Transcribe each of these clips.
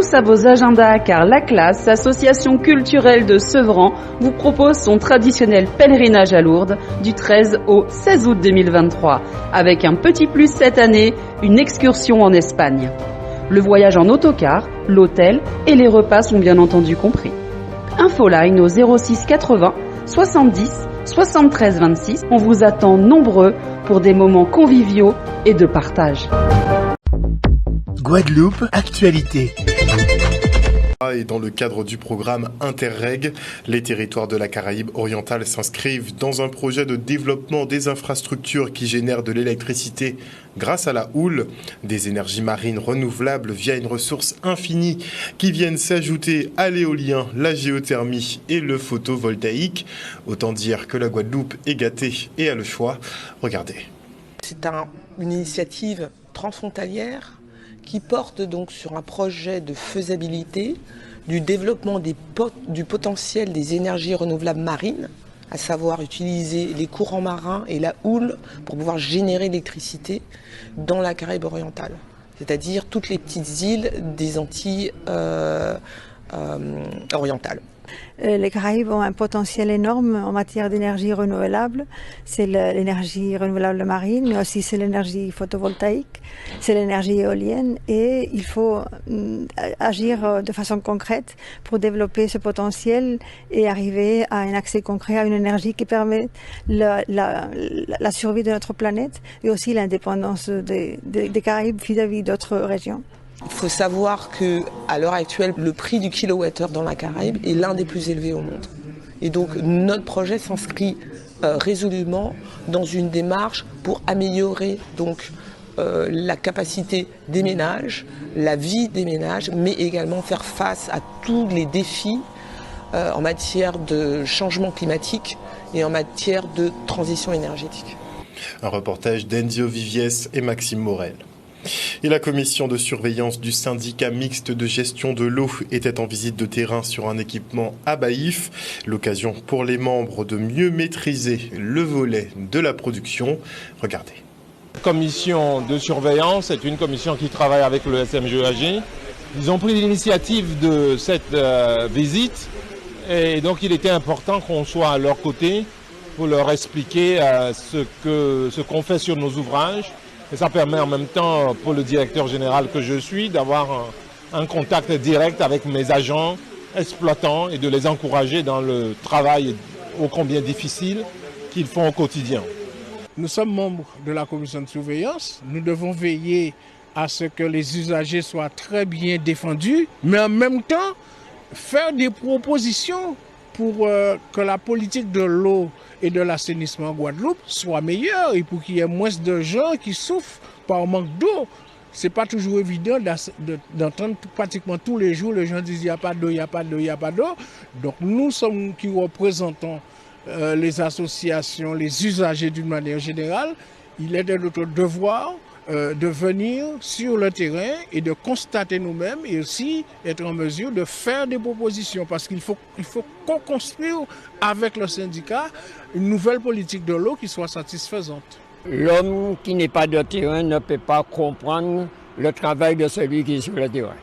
tous à vos agendas car la classe, association culturelle de Sevran, vous propose son traditionnel pèlerinage à Lourdes du 13 au 16 août 2023. Avec un petit plus cette année, une excursion en Espagne. Le voyage en autocar, l'hôtel et les repas sont bien entendu compris. Infoline au 06 80 70 73 26. On vous attend nombreux pour des moments conviviaux et de partage. Guadeloupe, actualité. Et dans le cadre du programme Interreg, les territoires de la Caraïbe orientale s'inscrivent dans un projet de développement des infrastructures qui génèrent de l'électricité grâce à la houle, des énergies marines renouvelables via une ressource infinie qui viennent s'ajouter à l'éolien, la géothermie et le photovoltaïque. Autant dire que la Guadeloupe est gâtée et a le choix. Regardez. C'est une initiative transfrontalière qui porte donc sur un projet de faisabilité du développement du potentiel des énergies renouvelables marines, à savoir utiliser les courants marins et la houle pour pouvoir générer l'électricité dans la Caraïbe orientale, c'est-à-dire toutes les petites îles des Antilles orientales. Les Caraïbes ont un potentiel énorme en matière d'énergie renouvelable. C'est l'énergie renouvelable marine, mais aussi c'est l'énergie photovoltaïque, c'est l'énergie éolienne et il faut agir de façon concrète pour développer ce potentiel et arriver à un accès concret à une énergie qui permet la survie de notre planète et aussi l'indépendance des Caraïbes vis-à-vis d'autres régions. Il faut savoir qu'à l'heure actuelle, le prix du kilowattheure dans la Caraïbe est l'un des plus élevés au monde. Et donc notre projet s'inscrit résolument dans une démarche pour améliorer donc, la capacité des ménages, la vie des ménages, mais également faire face à tous les défis en matière de changement climatique et en matière de transition énergétique. Un reportage d'Enzio Viviès et Maxime Morel. Et la commission de surveillance du syndicat mixte de gestion de l'eau était en visite de terrain sur un équipement à Baïf. L'occasion pour les membres de mieux maîtriser le volet de la production. Regardez. La commission de surveillance est une commission qui travaille avec le SMGAG. Ils ont pris l'initiative de cette visite et donc il était important qu'on soit à leur côté pour leur expliquer ce qu'on fait sur nos ouvrages. Et ça permet en même temps pour le directeur général que je suis d'avoir un contact direct avec mes agents exploitants et de les encourager dans le travail ô combien difficile qu'ils font au quotidien. Nous sommes membres de la commission de surveillance. Nous devons veiller à ce que les usagers soient très bien défendus, mais en même temps faire des propositions pour que la politique de l'eau et de l'assainissement en Guadeloupe soit meilleure et pour qu'il y ait moins de gens qui souffrent par manque d'eau. Ce n'est pas toujours évident d'entendre pratiquement tous les jours les gens disent il n'y a pas d'eau, il n'y a pas d'eau, il n'y a pas d'eau. Donc nous sommes qui représentons les associations, les usagers d'une manière générale. Il est de notre devoir de venir sur le terrain et de constater nous-mêmes et aussi être en mesure de faire des propositions parce qu'il faut co-construire avec le syndicat une nouvelle politique de l'eau qui soit satisfaisante. L'homme qui n'est pas de terrain ne peut pas comprendre le travail de celui qui est sur le terrain.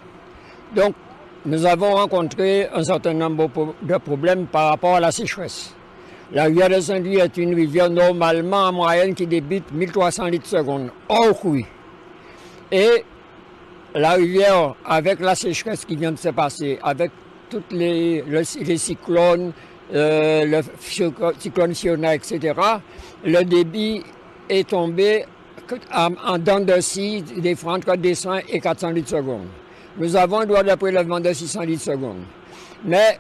Donc, nous avons rencontré un certain nombre de problèmes par rapport à la sécheresse. La rivière de Saint-Louis est une rivière normalement en moyenne qui débite 1300 litres seconde, hors couille. Et la rivière, avec la sécheresse qui vient de se passer, avec tous les cyclones, le cyclone Fiona, etc., le débit est tombé en dents de scie, des fois entre 200 et 400 litres seconde. Nous avons un droit de prélèvement de 600 litres seconde. Mais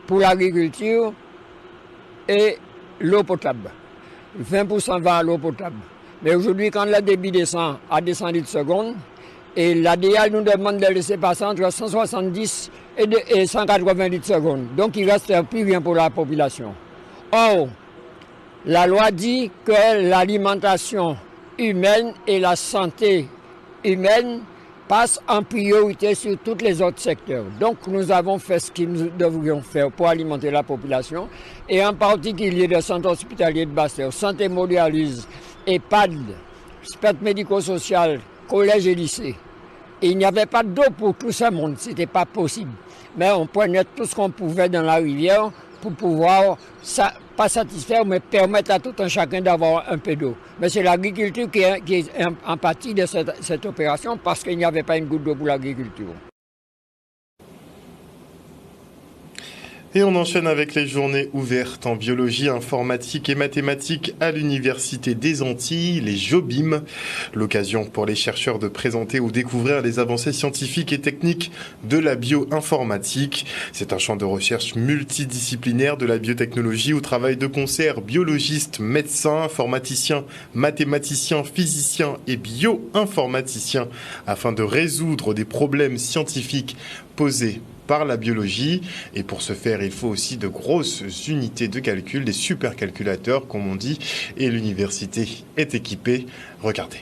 pour l'agriculture, et l'eau potable. 20% va à l'eau potable. Mais aujourd'hui, quand le débit descend à 200 litres seconde, et l'ADIA nous demande de laisser passer entre 170 et 180 litres seconde. Donc il ne reste plus rien pour la population. Or, la loi dit que l'alimentation humaine et la santé humaine passent en priorité sur tous les autres secteurs. Donc nous avons fait ce que nous devrions faire pour alimenter la population et en particulier le centre hospitalier de Basse-Terre, santé hémodialyse, EHPAD, spectre médico-social, collège et lycée. Et il n'y avait pas d'eau pour tout ce monde, ce n'était pas possible. Mais on prenait tout ce qu'on pouvait dans la rivière pour pouvoir, pas satisfaire, mais permettre à tout un chacun d'avoir un peu d'eau. Mais c'est l'agriculture qui est en partie de cette opération parce qu'il n'y avait pas une goutte d'eau pour l'agriculture. Et on enchaîne avec les journées ouvertes en biologie, informatique et mathématiques à l'Université des Antilles, les JOBIM. L'occasion pour les chercheurs de présenter ou découvrir les avancées scientifiques et techniques de la bioinformatique. C'est un champ de recherche multidisciplinaire de la biotechnologie où travaillent de concert biologistes, médecins, informaticiens, mathématiciens, physiciens et bioinformaticiens afin de résoudre des problèmes scientifiques posés par la biologie. Et pour ce faire, il faut aussi de grosses unités de calcul, des supercalculateurs, comme on dit, et l'université est équipée. Regardez.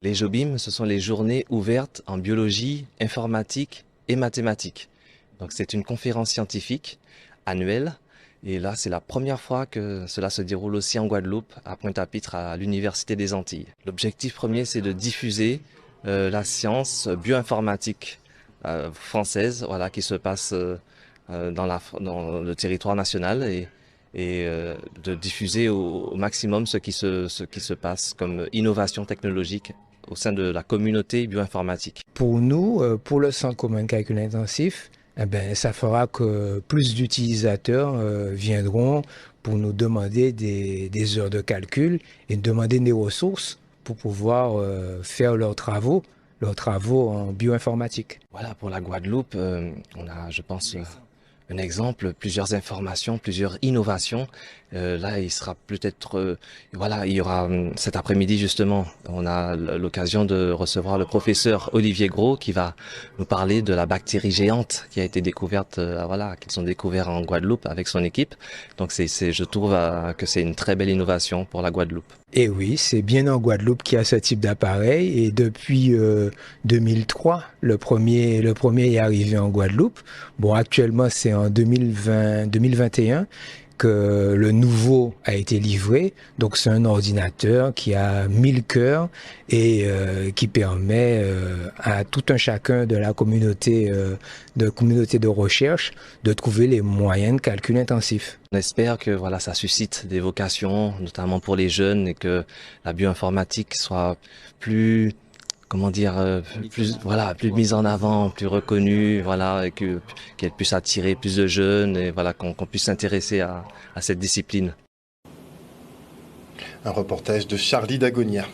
Les JOBIM, ce sont les journées ouvertes en biologie, informatique et mathématiques. Donc c'est une conférence scientifique annuelle. Et là, c'est la première fois que cela se déroule aussi en Guadeloupe, à Pointe-à-Pitre, à l'Université des Antilles. L'objectif premier, c'est de diffuser la science bioinformatique française, voilà, qui se passe dans le territoire national et de diffuser au maximum ce qui se passe comme innovation technologique au sein de la communauté bioinformatique. Pour nous, pour le Centre commun de calcul intensif, ça fera que plus d'utilisateurs viendront pour nous demander des heures de calcul et demander des ressources pour pouvoir faire leurs travaux en bioinformatique. Voilà, pour la Guadeloupe, on a, je pense, un exemple, plusieurs informations, plusieurs innovations. Là, il sera peut-être, il y aura cet après-midi justement, on a l'occasion de recevoir le professeur Olivier Gros qui va nous parler de la bactérie géante qui a été découverte, qu'ils ont découvert en Guadeloupe avec son équipe. Donc je trouve que c'est une très belle innovation pour la Guadeloupe. Et oui, c'est bien en Guadeloupe qu'il y a ce type d'appareil et depuis 2003, le premier est arrivé en Guadeloupe. Bon, actuellement, c'est en 2021 que le nouveau a été livré. Donc, c'est un ordinateur qui a 1000 cœurs et qui permet à tout un chacun de la communauté de recherche de trouver les moyens de calcul intensif. On espère que ça suscite des vocations, notamment pour les jeunes, et que la bioinformatique soit plus mise en avant, plus reconnue, et qu'elle puisse attirer plus de jeunes et qu'on puisse s'intéresser à cette discipline. Un reportage de Charlie Dagonia.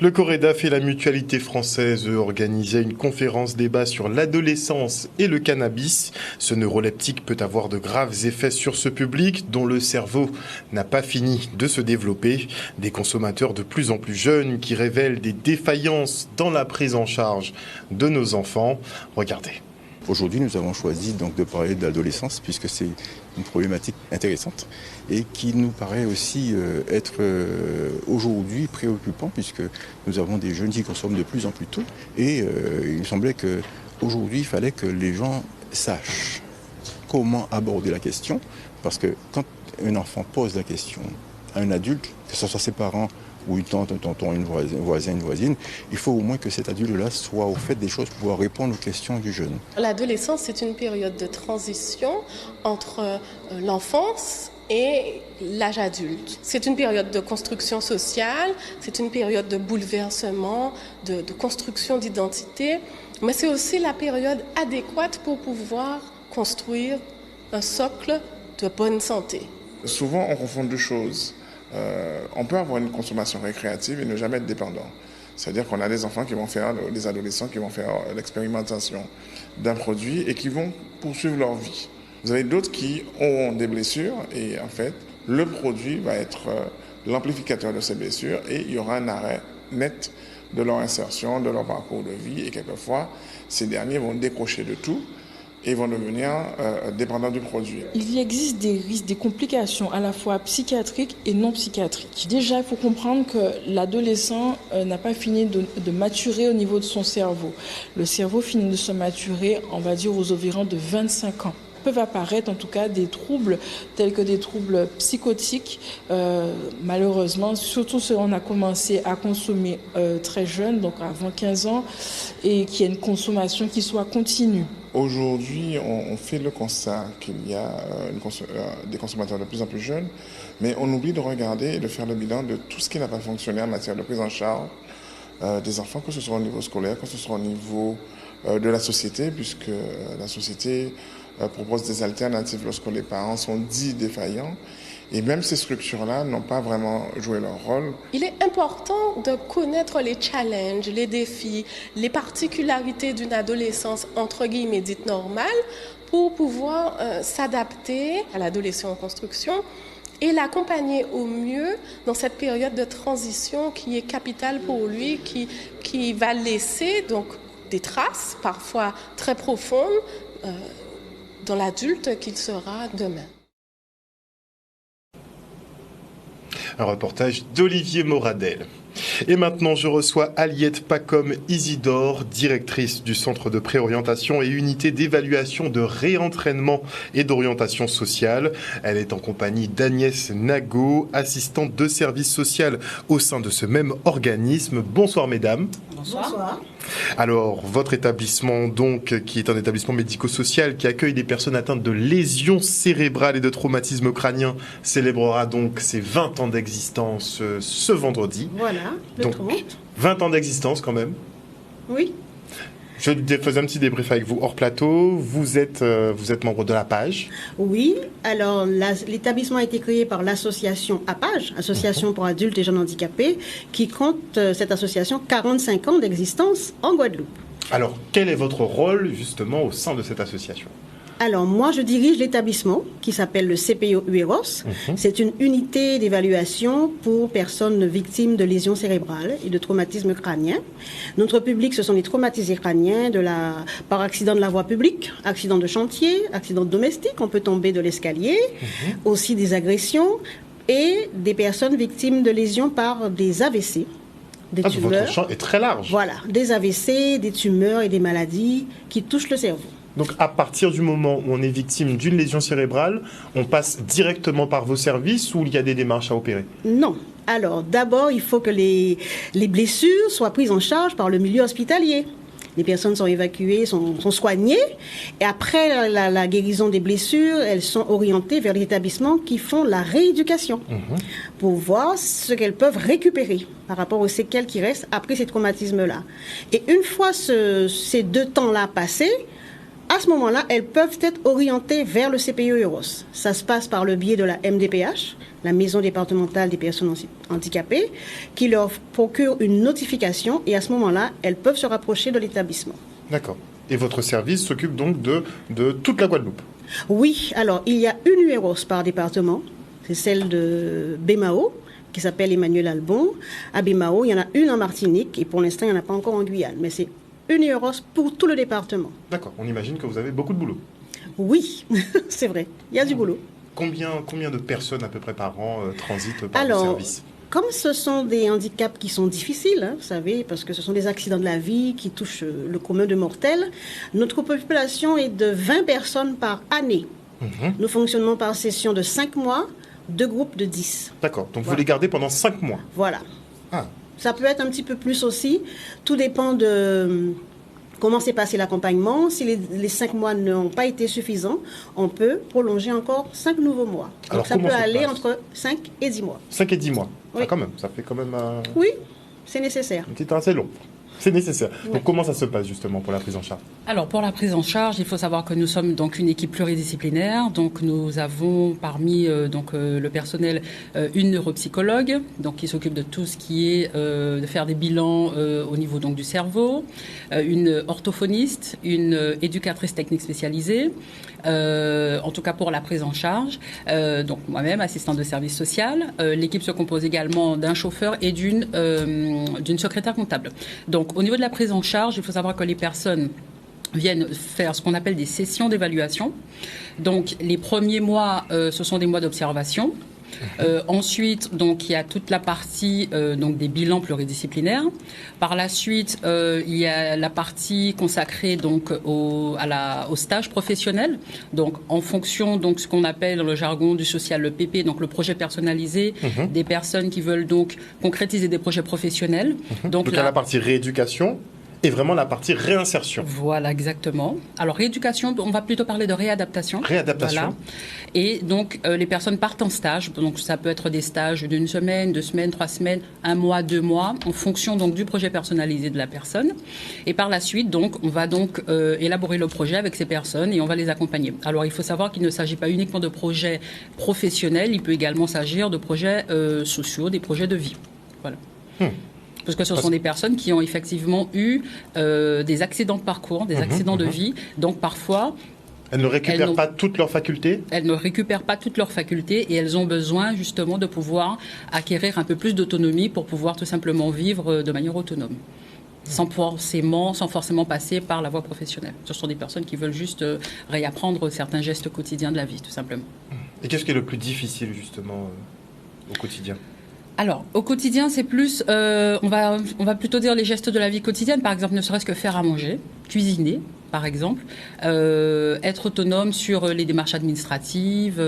Le Coredaf et la Mutualité française organisaient une conférence débat sur l'adolescence et le cannabis. Ce neuroleptique peut avoir de graves effets sur ce public dont le cerveau n'a pas fini de se développer. Des consommateurs de plus en plus jeunes qui révèlent des défaillances dans la prise en charge de nos enfants. Regardez. Aujourd'hui, nous avons choisi donc de parler de l'adolescence puisque c'est une problématique intéressante et qui nous paraît aussi être aujourd'hui préoccupant puisque nous avons des jeunes qui consomment de plus en plus tôt et il me semblait qu'aujourd'hui, il fallait que les gens sachent comment aborder la question parce que quand un enfant pose la question à un adulte, que ce soit ses parents ou une tante, un tonton, une voisine, il faut au moins que cet adulte-là soit au fait des choses pour pouvoir répondre aux questions du jeune. L'adolescence, c'est une période de transition entre l'enfance et l'âge adulte. C'est une période de construction sociale, c'est une période de bouleversement, de construction d'identité, mais c'est aussi la période adéquate pour pouvoir construire un socle de bonne santé. Souvent, on confond deux choses. On peut avoir une consommation récréative et ne jamais être dépendant. C'est-à-dire qu'on a des enfants qui vont faire, des adolescents qui vont faire l'expérimentation d'un produit et qui vont poursuivre leur vie. Vous avez d'autres qui auront des blessures et en fait, le produit va être l'amplificateur de ces blessures et il y aura un arrêt net de leur insertion, de leur parcours de vie et quelquefois, ces derniers vont décrocher de tout et vont devenir dépendants du produit. Il existe des risques, des complications à la fois psychiatriques et non psychiatriques. Déjà, il faut comprendre que l'adolescent n'a pas fini de maturer au niveau de son cerveau. Le cerveau finit de se maturer, on va dire, aux environs de 25 ans. peuvent apparaître en tout cas des troubles tels que des troubles psychotiques. Malheureusement, surtout si on a commencé à consommer très jeune, donc avant 15 ans, et qu'il y a une consommation qui soit continue. Aujourd'hui, on fait le constat qu'il y a des consommateurs de plus en plus jeunes, mais on oublie de regarder et de faire le bilan de tout ce qui n'a pas fonctionné en matière de prise en charge des enfants, que ce soit au niveau scolaire, que ce soit au niveau de la société, puisque la société propose des alternatives lorsque les parents sont dits défaillants. Et même ces structures-là n'ont pas vraiment joué leur rôle. Il est important de connaître les challenges, les défis, les particularités d'une adolescence entre guillemets dite normale pour pouvoir s'adapter à l'adolescent en construction et l'accompagner au mieux dans cette période de transition qui est capitale pour lui, qui va laisser donc des traces parfois très profondes dans l'adulte qu'il sera demain. Un reportage d'Olivier Moradel. Et maintenant, je reçois Aliette Pacom-Isidore, directrice du Centre de préorientation et unité d'évaluation de réentraînement et d'orientation sociale. Elle est en compagnie d'Agnès Nago, assistante de service social au sein de ce même organisme. Bonsoir mesdames. Bonsoir. Alors, votre établissement, donc, qui est un établissement médico-social qui accueille des personnes atteintes de lésions cérébrales et de traumatismes crâniens, célébrera donc ses 20 ans d'existence ce vendredi. Voilà, le donc, 30. 20 ans d'existence quand même. Oui. Je faisais un petit débrief avec vous hors plateau. Vous êtes membre de l'APAGE. Oui, alors l'établissement a été créé par l'association APAGE, Association pour adultes et jeunes handicapés, qui compte, cette association, 45 ans d'existence en Guadeloupe. Alors, quel est votre rôle justement au sein de cette association ? Alors, moi, je dirige l'établissement qui s'appelle le CPO UEROS. C'est une unité d'évaluation pour personnes victimes de lésions cérébrales et de traumatismes crâniens. Notre public, ce sont les traumatisés crâniens par accident de la voie publique, accident de chantier, accident domestique, on peut tomber de l'escalier, aussi des agressions et des personnes victimes de lésions par des AVC. Des tumeurs. Votre champ est très large. Voilà, des AVC, des tumeurs et des maladies qui touchent le cerveau. Donc à partir du moment où on est victime d'une lésion cérébrale, on passe directement par vos services ou il y a des démarches à opérer ? Non. Alors d'abord, il faut que les blessures soient prises en charge par le milieu hospitalier. Les personnes sont évacuées, sont soignées. Et après la guérison des blessures, elles sont orientées vers les établissements qui font la rééducation pour voir ce qu'elles peuvent récupérer par rapport aux séquelles qui restent après ces traumatismes-là. Et une fois ces deux temps-là passés, à ce moment-là, elles peuvent être orientées vers le CPO UEROS. Ça se passe par le biais de la MDPH, la Maison départementale des personnes handicapées, qui leur procure une notification et à ce moment-là, elles peuvent se rapprocher de l'établissement. D'accord. Et votre service s'occupe donc de toute la Guadeloupe ? Oui. Alors, il y a une UEROS par département. C'est celle de Bémao, qui s'appelle Emmanuel Albon. À Bémao, il y en a une en Martinique et pour l'instant, il n'y en a pas encore en Guyane. Mais c'est une UEROS pour tout le département. D'accord, on imagine que vous avez beaucoup de boulot. Oui, c'est vrai, il y a du boulot. Combien de personnes à peu près par an transitent par le service ? Comme ce sont des handicaps qui sont difficiles, vous savez, parce que ce sont des accidents de la vie qui touchent le commun de mortels, notre population est de 20 personnes par année. Nous fonctionnons par session de 5 mois, 2 groupes de 10. D'accord, donc vous les gardez pendant 5 mois. Voilà. Ah. Ça peut être un petit peu plus aussi. Tout dépend de comment s'est passé l'accompagnement. Si les 5 mois n'ont pas été suffisants, on peut prolonger encore 5 nouveaux mois. Donc alors, ça peut aller entre 5 et 10 mois. 5 et 10 mois. Oui. Ça fait quand même... Oui, c'est nécessaire. Un petit temps assez long. C'est nécessaire. Oui. Donc comment ça se passe justement pour la prise en charge ? Alors pour la prise en charge, il faut savoir que nous sommes donc une équipe pluridisciplinaire. Donc nous avons parmi le personnel une neuropsychologue donc qui s'occupe de tout ce qui est de faire des bilans au niveau donc du cerveau, une orthophoniste, une éducatrice technique spécialisée. En tout cas pour la prise en charge. Donc moi-même, assistante de service social. L'équipe se compose également d'un chauffeur et d'une secrétaire comptable. Donc au niveau de la prise en charge, il faut savoir que les personnes viennent faire ce qu'on appelle des sessions d'évaluation. Donc les premiers mois, ce sont des mois d'observation. Ensuite, donc, il y a toute la partie donc des bilans pluridisciplinaires. Par la suite, il y a la partie consacrée donc au stage professionnel. Donc, en fonction donc ce qu'on appelle dans le jargon du social le PP, donc le projet personnalisé, des personnes qui veulent donc concrétiser des projets professionnels. Donc il y a la partie rééducation et vraiment la partie réinsertion. Voilà, exactement. Alors, rééducation, on va plutôt parler de réadaptation. Réadaptation. Voilà. Et donc, les personnes partent en stage. Donc, ça peut être des stages d'1 semaine, 2 semaines, 3 semaines, 1 mois, 2 mois, en fonction donc du projet personnalisé de la personne. Et par la suite, donc, on va donc élaborer le projet avec ces personnes et on va les accompagner. Alors, il faut savoir qu'il ne s'agit pas uniquement de projets professionnels, il peut également s'agir de projets sociaux, des projets de vie. Voilà. Parce que ce sont des personnes qui ont effectivement eu des accidents de parcours, des accidents de vie. Donc parfois... Elles ne récupèrent pas toutes leurs facultés ? Elles ne récupèrent pas toutes leurs facultés et elles ont besoin justement de pouvoir acquérir un peu plus d'autonomie pour pouvoir tout simplement vivre de manière autonome. Sans forcément passer par la voie professionnelle. Ce sont des personnes qui veulent juste réapprendre certains gestes quotidiens de la vie, tout simplement. Et qu'est-ce qui est le plus difficile justement au quotidien ? Alors, au quotidien, c'est plus, on va plutôt dire les gestes de la vie quotidienne, par exemple, ne serait-ce que faire à manger, cuisiner, par exemple, être autonome sur les démarches administratives,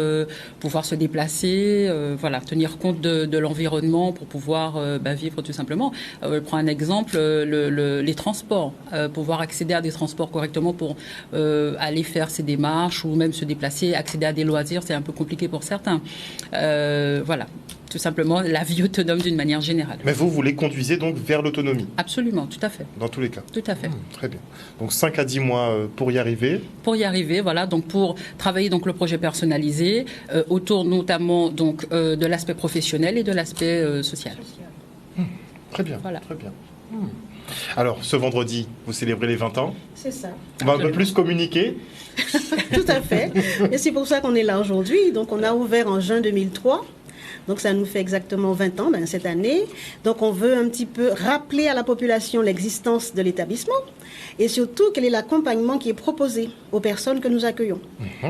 pouvoir se déplacer, voilà, tenir compte de l'environnement pour pouvoir vivre tout simplement. Je prends un exemple, les transports, pouvoir accéder à des transports correctement pour aller faire ses démarches ou même se déplacer, accéder à des loisirs, c'est un peu compliqué pour certains. Voilà. Tout simplement la vie autonome d'une manière générale. Mais vous les conduisez donc vers l'autonomie ? Absolument, tout à fait. Dans tous les cas ? Tout à fait. Très bien. Donc 5 à 10 mois pour y arriver ? Pour y arriver, voilà, donc pour travailler donc le projet personnalisé, autour notamment donc, de l'aspect professionnel et de l'aspect social. Très bien, voilà. Très bien. Alors, ce vendredi, vous célébrez les 20 ans ? C'est ça. On va un peu plus communiquer ? Tout à fait. Et c'est pour ça qu'on est là aujourd'hui. Donc on a ouvert en juin 2003. Donc ça nous fait exactement 20 ans cette année. Donc on veut un petit peu rappeler à la population l'existence de l'établissement et surtout quel est l'accompagnement qui est proposé aux personnes que nous accueillons.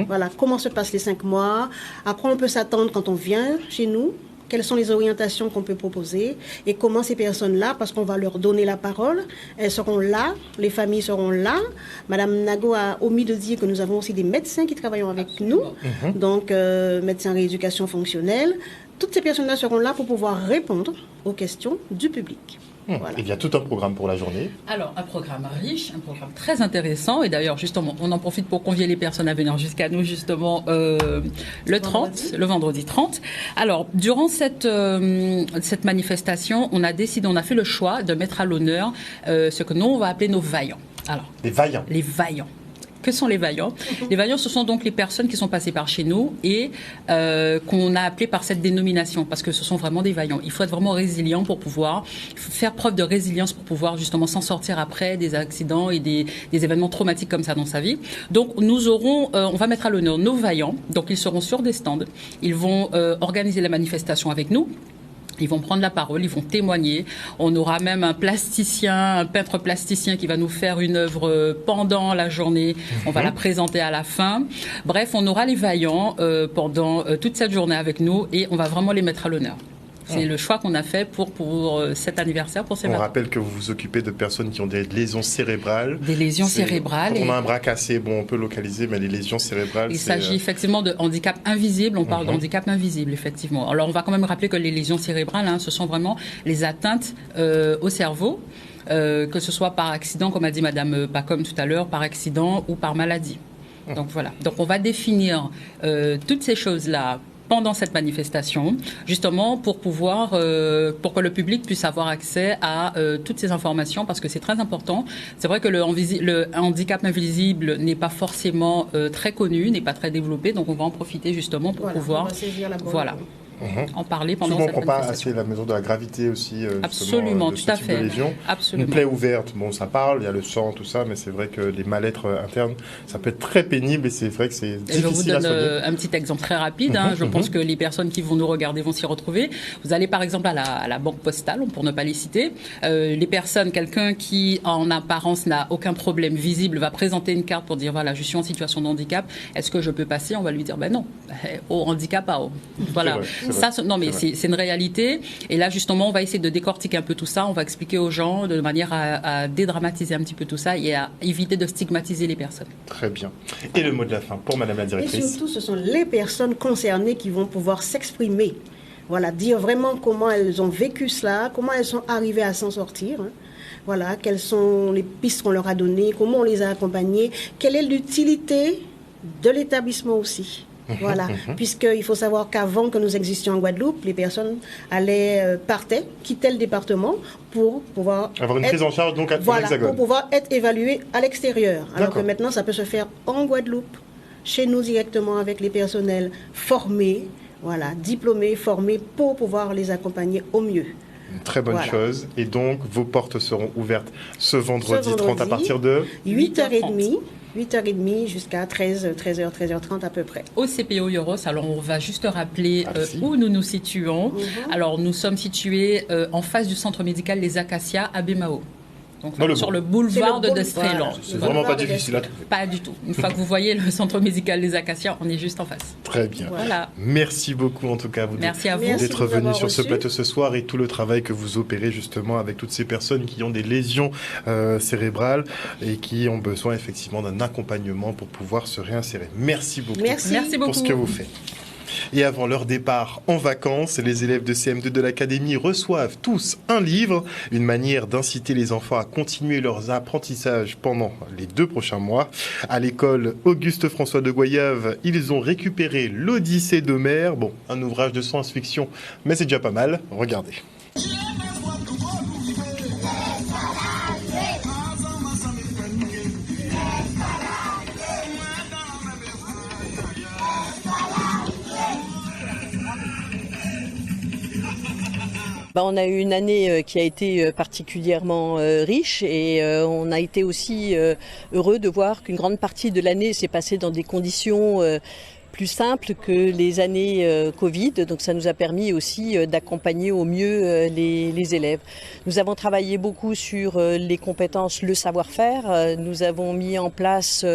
Voilà, comment se passent les 5 mois, à quoi on peut s'attendre quand on vient chez nous, quelles sont les orientations qu'on peut proposer et comment ces personnes-là, parce qu'on va leur donner la parole, elles seront là, les familles seront là. Madame Nago a omis de dire que nous avons aussi des médecins qui travaillent avec nous, donc médecins en rééducation fonctionnelle. Toutes ces personnes-là seront là pour pouvoir répondre aux questions du public. Voilà. Il y a tout un programme pour la journée. Alors, un programme riche, un programme très intéressant. Et d'ailleurs, justement, on en profite pour convier les personnes à venir jusqu'à nous, justement, le vendredi 30. Alors, durant cette manifestation, on a fait le choix de mettre à l'honneur ce que nous, on va appeler nos vaillants. Alors, les vaillants. Les vaillants. Que sont les vaillants ? Les vaillants, ce sont donc les personnes qui sont passées par chez nous et qu'on a appelées par cette dénomination, parce que ce sont vraiment des vaillants. Il faut être vraiment résilient pour pouvoir faire preuve de résilience pour pouvoir justement s'en sortir après des accidents et des événements traumatiques comme ça dans sa vie. Donc on va mettre à l'honneur nos vaillants. Donc ils seront sur des stands. Ils vont organiser la manifestation avec nous. Ils vont prendre la parole, ils vont témoigner. On aura même un peintre plasticien qui va nous faire une œuvre pendant la journée. On va la présenter à la fin. Bref, on aura les vaillants pendant toute cette journée avec nous et on va vraiment les mettre à l'honneur. C'est le choix qu'on a fait pour cet anniversaire, pour ces 20 ans. On rappelle que vous vous occupez de personnes qui ont des lésions cérébrales. Des lésions cérébrales. Quand on a un bras cassé, on peut localiser, mais les lésions cérébrales, il s'agit effectivement de handicap invisible. On parle d'handicap invisible, effectivement. Alors, on va quand même rappeler que les lésions cérébrales, ce sont vraiment les atteintes au cerveau, que ce soit par accident, comme a dit Madame Pacom tout à l'heure, par accident ou par maladie. Donc, voilà. Donc, on va définir toutes ces choses-là pendant cette manifestation, justement pour pouvoir, pour que le public puisse avoir accès à toutes ces informations, parce que c'est très important. C'est vrai que le handicap invisible n'est pas forcément très connu, n'est pas très développé, donc on va en profiter justement pour pouvoir, en parler pendant souvent cette on ne prend pas manifestation. assez la mesure de la gravité aussi, Absolument, de tout ce à type fait. de lésion. Absolument. Une plaie ouverte, ça parle, il y a le sang, tout ça, mais c'est vrai que les mal-être internes, ça peut être très pénible et c'est vrai que c'est difficile à soigner. Je vous donne un petit exemple très rapide. Je pense que les personnes qui vont nous regarder vont s'y retrouver. Vous allez par exemple à la banque postale, pour ne pas les citer. Les personnes, quelqu'un qui en apparence n'a aucun problème visible va présenter une carte pour dire voilà, je suis en situation de handicap, est-ce que je peux passer ? On va lui dire non, au handicap, voilà. Non, mais c'est une réalité. Et là, justement, on va essayer de décortiquer un peu tout ça. On va expliquer aux gens de manière à dédramatiser un petit peu tout ça et à éviter de stigmatiser les personnes. Très bien. Et le mot de la fin pour Madame la Directrice. Et surtout, ce sont les personnes concernées qui vont pouvoir s'exprimer. Voilà, dire vraiment comment elles ont vécu cela, comment elles sont arrivées à s'en sortir. Voilà, quelles sont les pistes qu'on leur a données, comment on les a accompagnées, quelle est l'utilité de l'établissement aussi. Voilà, puisqu'il faut savoir qu'avant que nous existions en Guadeloupe, les personnes partaient, quittaient le département pour pouvoir avoir une prise en charge donc à l'Hexagone. Pour pouvoir être évaluées à l'extérieur. Alors que maintenant, ça peut se faire en Guadeloupe, chez nous directement avec les personnels formés, voilà, diplômés, formés pour pouvoir les accompagner au mieux. Une très bonne chose. Et donc, vos portes seront ouvertes ce vendredi 30 à partir de 8h30. 8h30 jusqu'à 13h30 à peu près. Au CPO Yoros, alors on va juste rappeler où nous nous situons. Alors nous sommes situés en face du centre médical Les Acacias à Bémao. Donc, sur le boulevard de Destrélan. C'est vraiment pas difficile à trouver. Pas du tout. Une fois que vous voyez le centre médical Les Acacias, on est juste en face. Très bien. Voilà. Merci beaucoup en tout cas Merci à vous d'être venu sur ce plateau ce soir et tout le travail que vous opérez justement avec toutes ces personnes qui ont des lésions cérébrales et qui ont besoin effectivement d'un accompagnement pour pouvoir se réinsérer. Merci beaucoup. Merci beaucoup pour ce que vous faites. Et avant leur départ en vacances, les élèves de CM2 de l'Académie reçoivent tous un livre, une manière d'inciter les enfants à continuer leurs apprentissages pendant les 2 prochains mois. À l'école Auguste-François de Goyave, ils ont récupéré l'Odyssée d'Homère. Bon, un ouvrage de science-fiction, mais c'est déjà pas mal. Regardez. On a eu une année qui a été particulièrement riche et on a été aussi heureux de voir qu'une grande partie de l'année s'est passée dans des conditions plus simple que les années Covid. Donc ça nous a permis aussi d'accompagner au mieux les élèves. Nous avons travaillé beaucoup sur les compétences, le savoir-faire. Nous avons mis en place,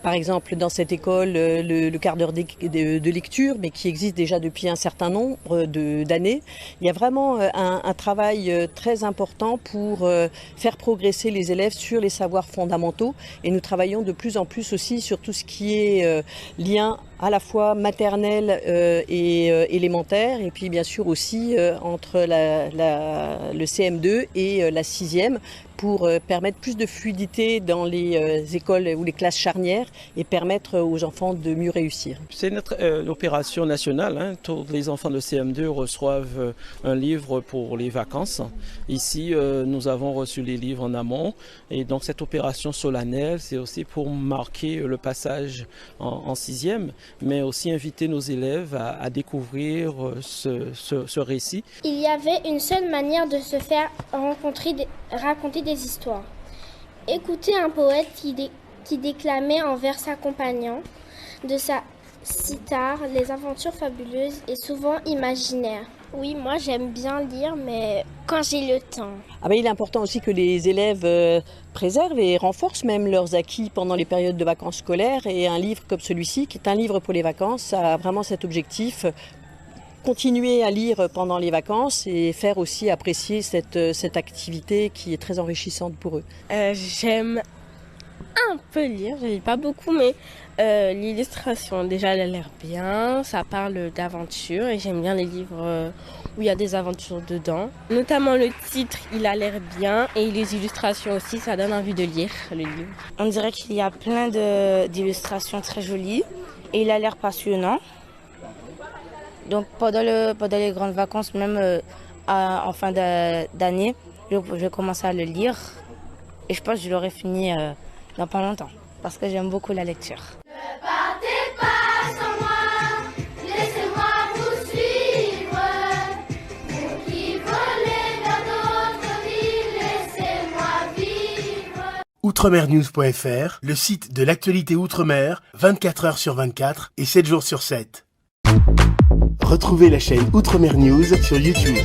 par exemple, dans cette école, le quart d'heure de lecture, mais qui existe déjà depuis un certain nombre d'années. Il y a vraiment un travail très important pour faire progresser les élèves sur les savoirs fondamentaux. Et nous travaillons de plus en plus aussi sur tout ce qui est lien à la fois maternelle et élémentaire, et puis bien sûr aussi entre le CM2 et la 6e, pour permettre plus de fluidité dans les écoles ou les classes charnières et permettre aux enfants de mieux réussir. C'est notre opération nationale. Tous les enfants de CM2 reçoivent un livre pour les vacances. Ici, nous avons reçu les livres en amont. Et donc cette opération solennelle, c'est aussi pour marquer le passage en 6e, mais aussi inviter nos élèves à découvrir ce récit. Il y avait une seule manière de se faire raconter des histoires. Écouter un poète qui déclamait en vers s'accompagnant de sa cithare les aventures fabuleuses et souvent imaginaires. Oui, moi j'aime bien lire, mais quand j'ai le temps. Il est important aussi que les élèves préservent et renforcent même leurs acquis pendant les périodes de vacances scolaires, et un livre comme celui-ci, qui est un livre pour les vacances, a vraiment cet objectif. Continuer à lire pendant les vacances et faire aussi apprécier cette activité qui est très enrichissante pour eux. J'aime un peu lire, je lis pas beaucoup, mais l'illustration, déjà, elle a l'air bien, ça parle d'aventure et j'aime bien les livres où il y a des aventures dedans. Notamment le titre, il a l'air bien, et les illustrations aussi, ça donne envie de lire le livre. On dirait qu'il y a plein d'illustrations très jolies et il a l'air passionnant. Donc pendant les grandes vacances, même en fin d'année, je vais commencer à le lire. Et je pense que je l'aurai fini dans pas longtemps, parce que j'aime beaucoup la lecture. Ne partez pas sans moi, laissez-moi vous suivre. Vous qui volez vers d'autres villes, laissez-moi vivre. Outremernews.fr, le site de l'actualité Outre-mer, 24 heures sur 24 et 7 jours sur 7. Retrouvez la chaîne Outremer News sur YouTube.